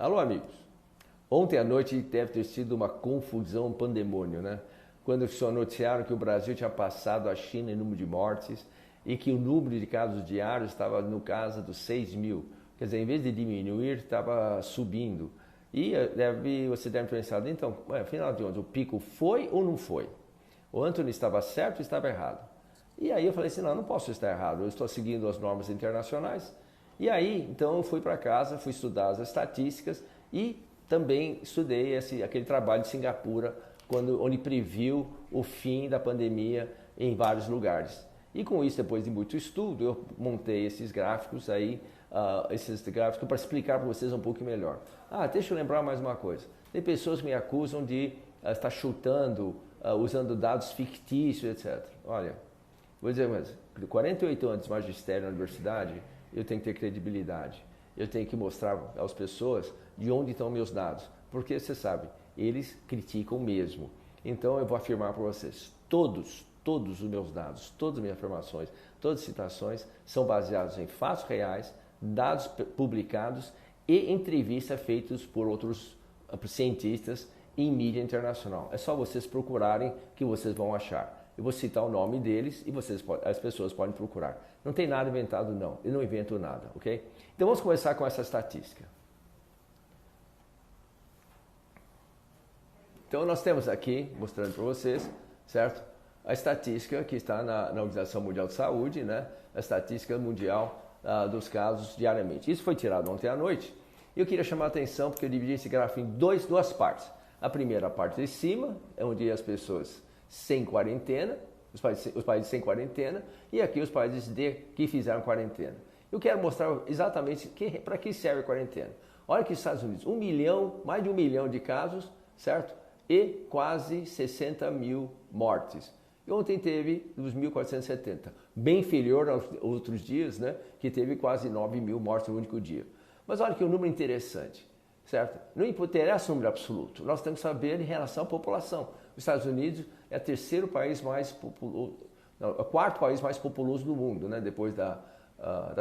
Alô, amigos. Ontem à noite deve ter sido uma confusão, um pandemônio, né? Quando só noticiaram que o Brasil tinha passado a China em número de mortes e que o número de casos diários estava no caso dos 6 mil. Quer dizer, em vez de diminuir, estava subindo. E você deve ter pensado, então, afinal de contas, o pico foi ou não foi? O Anthony estava certo ou estava errado? E aí eu falei assim, não posso estar errado, eu estou seguindo as normas internacionais. E aí, então, eu fui para casa, fui estudar as estatísticas e também estudei aquele trabalho de Singapura, onde previu o fim da pandemia em vários lugares. E com isso, depois de muito estudo, eu montei esses gráficos aí, para explicar para vocês um pouco melhor. Deixa eu lembrar mais uma coisa. Tem pessoas que me acusam de estar chutando, usando dados fictícios, etc. Olha, vou dizer mais, 48 anos de magistério na universidade, eu tenho que ter credibilidade. Eu tenho que mostrar às pessoas de onde estão meus dados. Porque, você sabe, eles criticam mesmo. Então, eu vou afirmar para vocês, todos os meus dados, todas as minhas afirmações, todas as citações são baseados em fatos reais, dados publicados e entrevistas feitas por outros cientistas em mídia internacional. É só vocês procurarem que vocês vão achar. Eu vou citar o nome deles e as pessoas podem procurar. Não tem nada inventado, não. Eu não invento nada, ok? Então vamos começar com essa estatística. Então nós temos aqui, mostrando para vocês, certo? A estatística que está na Organização Mundial de Saúde, né? A estatística mundial dos casos diariamente. Isso foi tirado ontem à noite. E eu queria chamar a atenção porque eu dividi esse gráfico em duas partes. A primeira parte de cima, é onde as pessoas sem quarentena, os países sem quarentena, e aqui os países que fizeram quarentena. Eu quero mostrar exatamente para que serve a quarentena. Olha que os Estados Unidos, mais de 1 milhão de casos, certo? E quase 60 mil mortes. E ontem teve 2.470, bem inferior aos outros dias, né? Que teve quase 9 mil mortes no único dia. Mas olha que um número interessante, certo? Não interessa o número absoluto, nós temos que saber em relação à população. Os Estados Unidos é o terceiro país mais populoso, o quarto país mais populoso do mundo, né? Depois da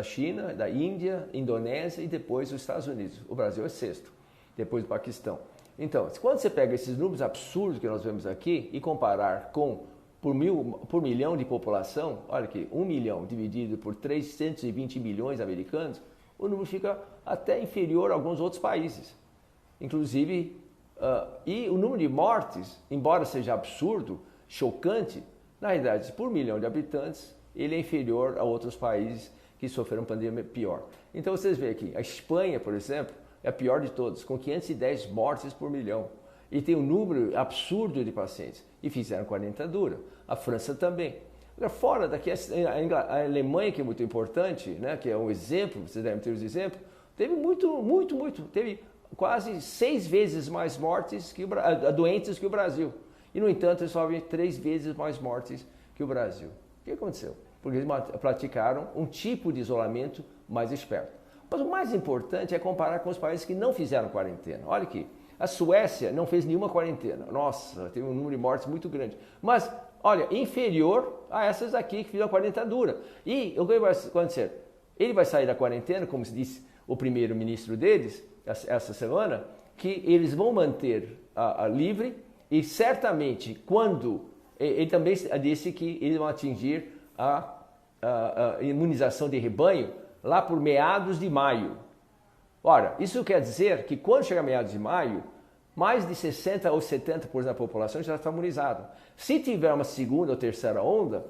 China, da Índia, Indonésia e depois os Estados Unidos. O Brasil é sexto, depois do Paquistão. Então, quando você pega esses números absurdos que nós vemos aqui e comparar com por milhão de população, olha aqui, 1 milhão dividido por 320 milhões de americanos, o número fica até inferior a alguns outros países. Inclusive, e o número de mortes, embora seja absurdo, chocante, na realidade, por milhão de habitantes, ele é inferior a outros países que sofreram pandemia pior. Então vocês veem aqui, a Espanha, por exemplo, é a pior de todas, com 510 mortes por milhão. E tem um número absurdo de pacientes. E fizeram quarentena. A França também. Agora, fora daqui, a Alemanha, que é muito importante, né, que é um exemplo, vocês devem ter os exemplos, teve teve quase 6 vezes mais mortes doentes que o Brasil. E, no entanto, eles sofrem 3 vezes mais mortes que o Brasil. O que aconteceu? Porque eles praticaram um tipo de isolamento mais esperto. Mas o mais importante é comparar com os países que não fizeram quarentena. Olha aqui, a Suécia não fez nenhuma quarentena. Nossa, teve um número de mortes muito grande. Mas, olha, inferior a essas aqui que fizeram a quarentena dura. E o que vai acontecer? Ele vai sair da quarentena, como se disse o primeiro-ministro deles, essa semana, que eles vão manter a livre e certamente quando... Ele também disse que eles vão atingir a imunização de rebanho lá por meados de maio. Ora, isso quer dizer que quando chegar meados de maio, mais de 60% ou 70% da população já está imunizada. Se tiver uma segunda ou terceira onda,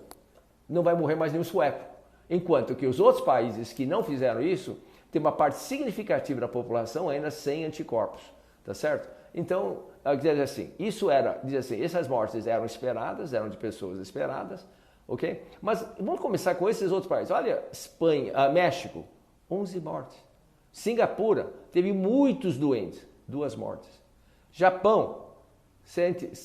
não vai morrer mais nenhum sueco. Enquanto que os outros países que não fizeram isso, tem uma parte significativa da população ainda sem anticorpos, tá certo? Então, diz assim, essas mortes eram esperadas, eram de pessoas esperadas, ok? Mas vamos começar com esses outros países. Olha, México, 11 mortes. Singapura, teve muitos doentes, 2 mortes. Japão,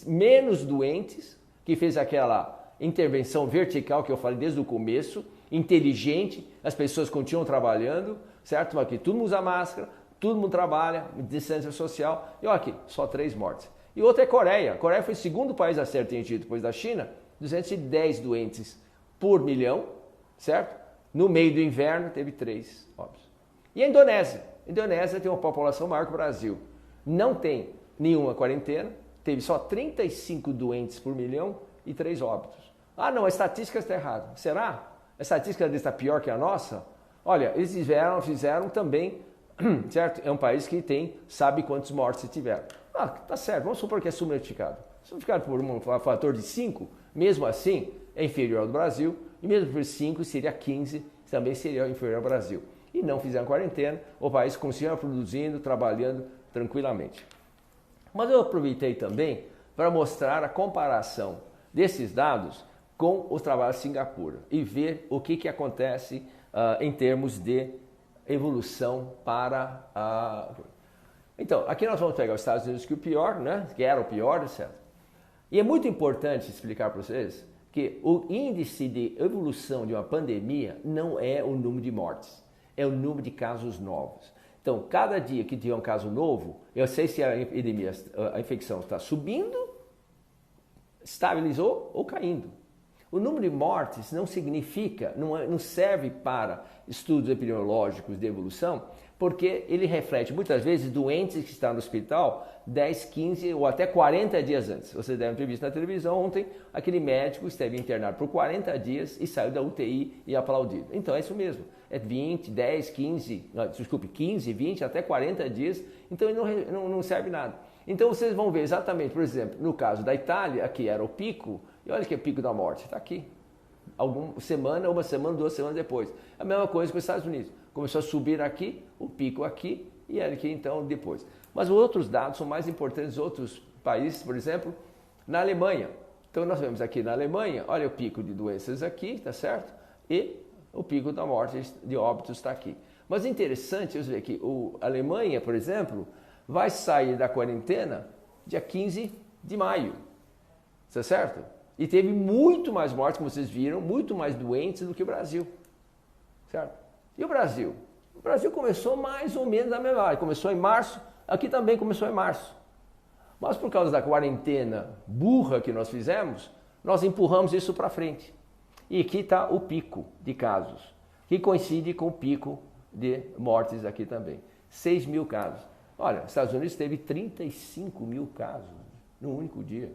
menos doentes, que fez aquela intervenção vertical que eu falei desde o começo, inteligente, as pessoas continuam trabalhando, certo? Aqui todo mundo usa máscara, todo mundo trabalha, distância social, e olha aqui, só 3 mortes. E outra é Coreia. A Coreia foi o segundo país a ser atingido depois da China, 210 doentes por milhão, certo? No meio do inverno teve 3 óbitos. E a Indonésia, Indonésia tem uma população maior que o Brasil. Não tem nenhuma quarentena, teve só 35 doentes por milhão e 3 óbitos. Ah, não, a estatística está errada. Será? A estatística deles está pior que a nossa? Olha, eles fizeram também, certo? É um país que sabe quantos mortos tiveram. Ah, tá certo, vamos supor que é subnotificado. Subnotificado por um fator de 5, mesmo assim, é inferior ao do Brasil, e mesmo por 5 seria 15, também seria inferior ao Brasil. E não fizeram quarentena, o país continua produzindo, trabalhando tranquilamente. Mas eu aproveitei também para mostrar a comparação desses dados com os trabalhos de Singapura e ver o que acontece em termos de evolução para a... Então, aqui nós vamos pegar os Estados Unidos, que é o pior, né? Que era o pior, certo? E é muito importante explicar para vocês que o índice de evolução de uma pandemia não é o número de mortes, é o número de casos novos. Então, cada dia que tiver um caso novo, eu sei se a epidemia, a infecção está subindo, estabilizou ou caindo. O número de mortes não significa, não serve para estudos epidemiológicos de evolução, porque ele reflete muitas vezes doentes que estão no hospital 10, 15 ou até 40 dias antes. Vocês devem ter visto na televisão ontem, aquele médico esteve internado por 40 dias e saiu da UTI e aplaudido. Então é isso mesmo, é 20, 10, 15, 20, até 40 dias, então ele não serve nada. Então vocês vão ver exatamente, por exemplo, no caso da Itália, aqui era o pico, e olha que é o pico da morte, está aqui. Uma semana, 2 semanas depois. A mesma coisa com os Estados Unidos. Começou a subir aqui, o pico aqui, e aqui então depois. Mas os outros dados são mais importantes, outros países, por exemplo, na Alemanha. Então nós vemos aqui na Alemanha, olha o pico de doenças aqui, tá certo? E o pico da morte de óbitos está aqui. Mas interessante, você ver que a Alemanha, por exemplo, vai sair da quarentena dia 15 de maio, tá certo? E teve muito mais mortes, como vocês viram, muito mais doentes do que o Brasil, certo? E o Brasil? O Brasil começou mais ou menos na mesma hora, começou em março, aqui também começou em março. Mas por causa da quarentena burra que nós fizemos, nós empurramos isso para frente. E aqui está o pico de casos, que coincide com o pico de mortes aqui também. 6 mil casos. Olha, os Estados Unidos teve 35 mil casos num único dia,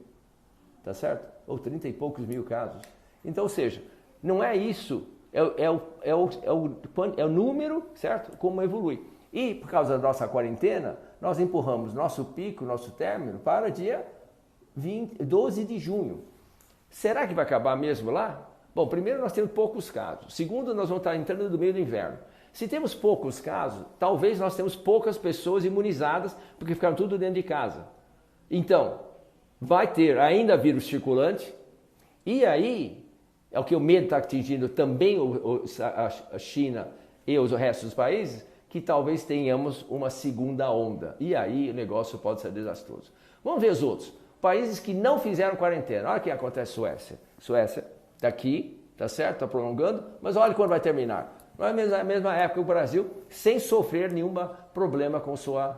tá certo? Ou 30 e poucos mil casos. Então, ou seja, não é isso, é o número, certo? Como evolui. E por causa da nossa quarentena, nós empurramos nosso pico, nosso término, para dia 12 de junho. Será que vai acabar mesmo lá? Bom, primeiro nós temos poucos casos. Segundo, nós vamos estar entrando no meio do inverno. Se temos poucos casos, talvez nós temos poucas pessoas imunizadas, porque ficaram tudo dentro de casa. Então, vai ter ainda vírus circulante, e aí, é o que o medo está atingindo também a China e os restos dos países, que talvez tenhamos uma segunda onda. E aí o negócio pode ser desastroso. Vamos ver os outros. Países que não fizeram quarentena. Olha o que acontece na Suécia. Suécia está aqui, tá certo? Está prolongando, mas olha quando vai terminar. Na mesma época que o Brasil, sem sofrer nenhum problema com sua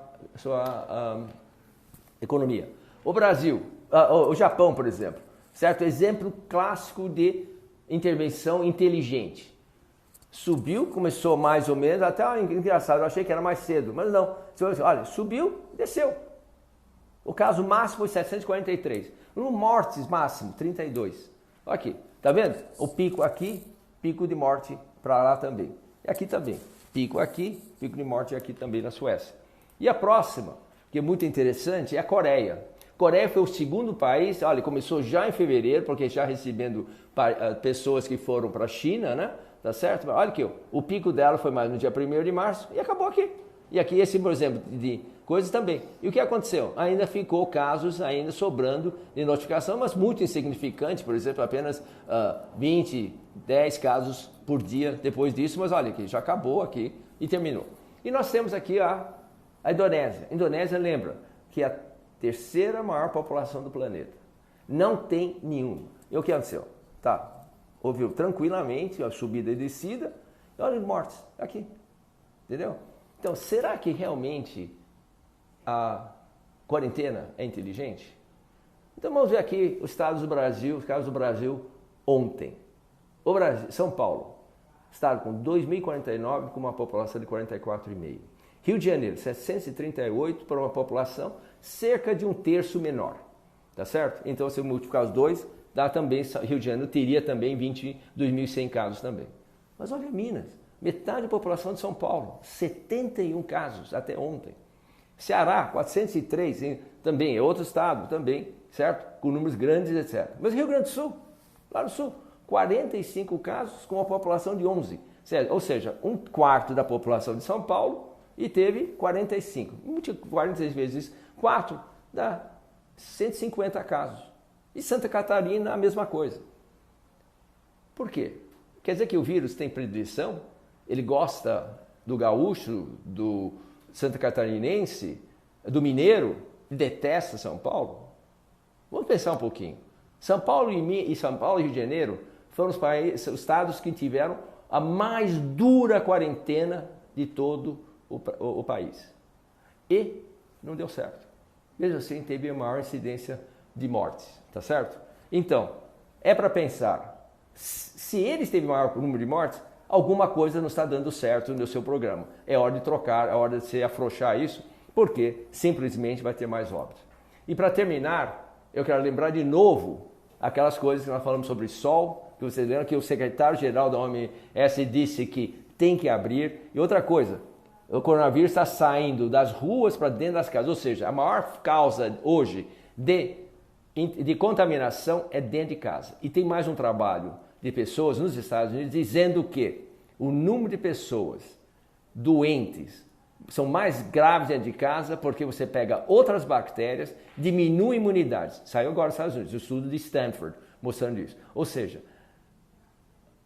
economia. O Brasil, o Japão, por exemplo, certo? Exemplo clássico de intervenção inteligente. Subiu, começou mais ou menos, até engraçado, eu achei que era mais cedo, mas não. Olha, subiu, desceu. O caso máximo foi 743. No mortes máximo, 32. Olha aqui, tá vendo? O pico aqui, pico de morte para lá também. E aqui também. Pico aqui, pico de morte aqui também na Suécia. E a próxima, que é muito interessante, é a Coreia. Coreia foi o segundo país, olha, começou já em fevereiro, porque já recebendo pessoas que foram para a China, né? Tá certo? Olha aqui, o pico dela foi mais no dia 1º de março e acabou aqui. E aqui esse, por exemplo, de coisas também. E o que aconteceu? Ainda ficou casos ainda sobrando de notificação, mas muito insignificante, por exemplo, apenas 20, 10 casos por dia depois disso, mas olha aqui, já acabou aqui e terminou. E nós temos aqui a Indonésia. A Indonésia, lembra, que é a terceira maior população do planeta. Não tem nenhuma. E o que aconteceu? Tá. Houve tranquilamente a subida e descida, e olha os mortes, aqui, entendeu? Então, será que realmente a quarentena é inteligente? Então vamos ver aqui os casos do Brasil ontem. O Brasil, São Paulo, estado com 2.049, com uma população de 44,5. Rio de Janeiro, 738 para uma população cerca de um terço menor, tá certo? Então, se eu multiplicar os dois, dá também, Rio de Janeiro teria também 22.100 casos também. Mas olha Minas, metade da população de São Paulo, 71 casos até ontem. Ceará, 403, também é outro estado também, certo? Com números grandes, etc. Mas Rio Grande do Sul, lá no sul, 45 casos com uma população de 11. Ou seja, um quarto da população de São Paulo e teve 45. 46 vezes 4 dá 150 casos. E Santa Catarina, a mesma coisa. Por quê? Quer dizer que o vírus tem predileção? Ele gosta do gaúcho, do santa catarinense, do mineiro, detesta São Paulo? Vamos pensar um pouquinho. São Paulo e Rio de Janeiro foram os estados que tiveram a mais dura quarentena de todo o país. E não deu certo. Mesmo assim, teve a maior incidência de mortes, tá certo? Então, é para pensar, se eles teve maior número de mortes, alguma coisa não está dando certo no seu programa. É hora de trocar, é hora de você afrouxar isso, porque simplesmente vai ter mais óbitos. E para terminar, eu quero lembrar de novo aquelas coisas que nós falamos sobre sol, que vocês lembram que o secretário-geral da OMS disse que tem que abrir. E outra coisa, o coronavírus está saindo das ruas para dentro das casas, ou seja, a maior causa hoje de contaminação é dentro de casa. E tem mais um trabalho de pessoas nos Estados Unidos dizendo que o número de pessoas doentes são mais graves dentro de casa porque você pega outras bactérias, diminui a imunidade. Saiu agora nos Estados Unidos, o estudo de Stanford mostrando isso. Ou seja,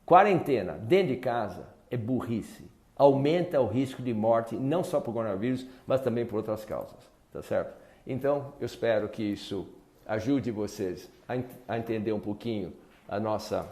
quarentena dentro de casa é burrice. Aumenta o risco de morte, não só por coronavírus, mas também por outras causas. Tá certo? Então, eu espero que isso ajude vocês a entender um pouquinho a nossa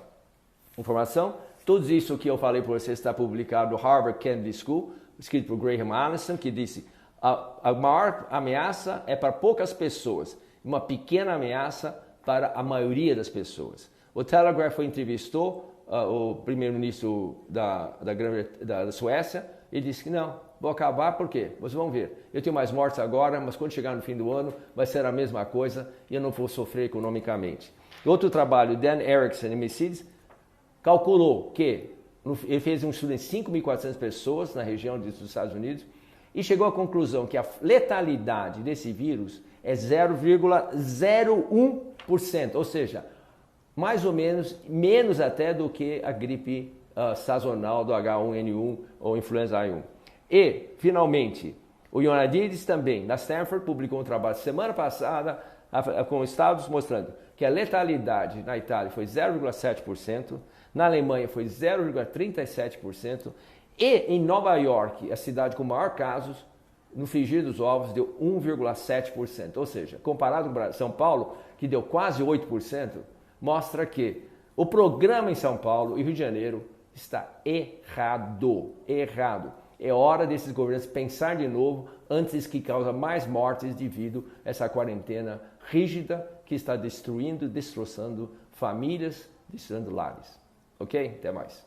informação. Tudo isso que eu falei para vocês está publicado no Harvard Kennedy School, escrito por Graham Allison, que disse a maior ameaça é para poucas pessoas, uma pequena ameaça para a maioria das pessoas. O Telegraph entrevistou o primeiro-ministro da Suécia e disse que não, vou acabar por quê? Vocês vão ver, eu tenho mais mortes agora, mas quando chegar no fim do ano vai ser a mesma coisa e eu não vou sofrer economicamente. Outro trabalho, Dan Erickson e Mercedes, calculou que ele fez um estudo em 5.400 pessoas na região dos Estados Unidos e chegou à conclusão que a letalidade desse vírus é 0,01%, ou seja, mais ou menos até do que a gripe sazonal do H1N1 ou influenza A1. E, finalmente, o Ioannidis também, na Stanford, publicou um trabalho semana passada com estados mostrando que a letalidade na Itália foi 0,7%, na Alemanha foi 0,37% e em Nova York, a cidade com maior casos, no frigir dos ovos deu 1,7%. Ou seja, comparado com São Paulo, que deu quase 8%, mostra que o programa em São Paulo e Rio de Janeiro está errado. É hora desses governos pensar de novo antes que cause mais mortes devido a essa quarentena rígida que está destroçando famílias, destruindo lares. Ok? Até mais.